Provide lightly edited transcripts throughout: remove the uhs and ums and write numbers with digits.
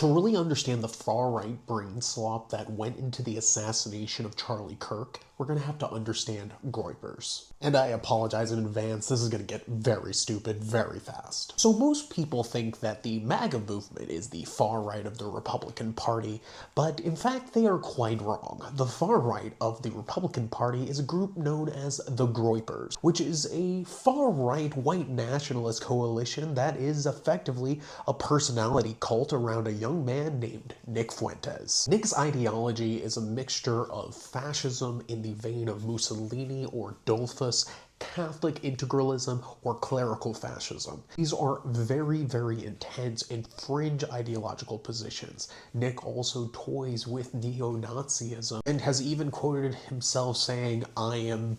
To really understand the far-right brain slop that went into the assassination of Charlie Kirk, we're going to have to understand Groypers. And I apologize in advance, this is going to get very stupid very fast. So most people think that the MAGA movement is the far right of the Republican Party, but in fact they are quite wrong. The far right of the Republican Party is a group known as the Groypers, which is a far-right white nationalist coalition that is effectively a personality cult around a young man named Nick Fuentes. Nick's ideology is a mixture of fascism in the vein of Mussolini or Dollfuss, Catholic integralism, or clerical fascism. These are very, very intense and fringe ideological positions. Nick also toys with neo-Nazism and has even quoted himself saying, "I am..."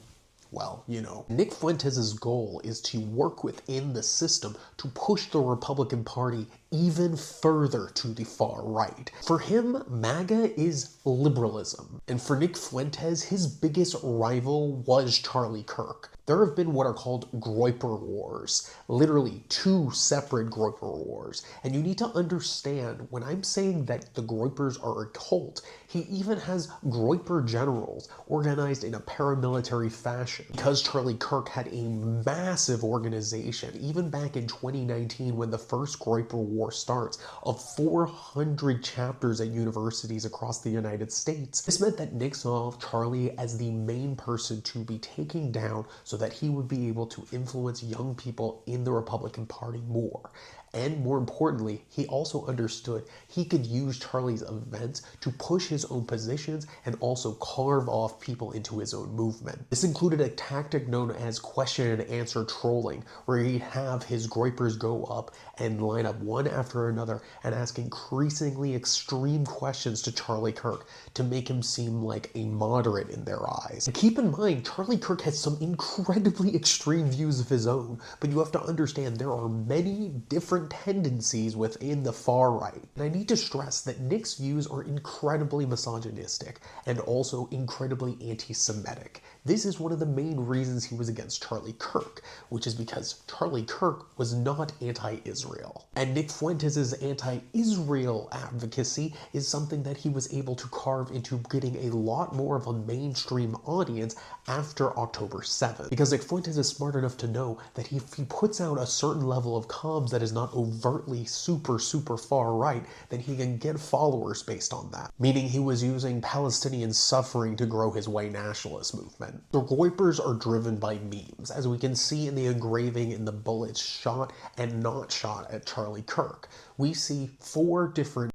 well, you know. Nick Fuentes' goal is to work within the system to push the Republican Party even further to the far right. For him, MAGA is liberalism. And for Nick Fuentes, his biggest rival was Charlie Kirk. There have been what are called Groyper Wars, literally two separate Groyper Wars. And you need to understand, when I'm saying that the Groypers are a cult, he even has Groyper generals organized in a paramilitary fashion. Because Charlie Kirk had a massive organization, even back in 2019 when the first Groyper War starts, of 400 chapters at universities across the United States. This meant that Nick saw Charlie as the main person to be taking down so that he would be able to influence young people in the Republican Party more. And more importantly, he also understood he could use Charlie's events to push his own positions and also carve off people into his own movement. This included a tactic known as question and answer trolling, where he'd have his Groypers go up and line up one after another and ask increasingly extreme questions to Charlie Kirk to make him seem like a moderate in their eyes. And keep in mind, Charlie Kirk has some incredibly extreme views of his own, but you have to understand there are many different tendencies within the far right. And I need to stress that Nick's views are incredibly misogynistic and also incredibly anti-Semitic. This is one of the main reasons he was against Charlie Kirk, which is because Charlie Kirk was not anti-Israel. And Nick Fuentes' anti-Israel advocacy is something that he was able to carve into getting a lot more of a mainstream audience after October 7th. Because Nick Fuentes is smart enough to know that if he puts out a certain level of comms that is not overtly super far right, then he can get followers based on that. Meaning he was using Palestinian suffering to grow his white nationalist movement. The Groypers are driven by memes, as we can see in the engraving in the bullets shot and not shot at Charlie Kirk. We see 4 different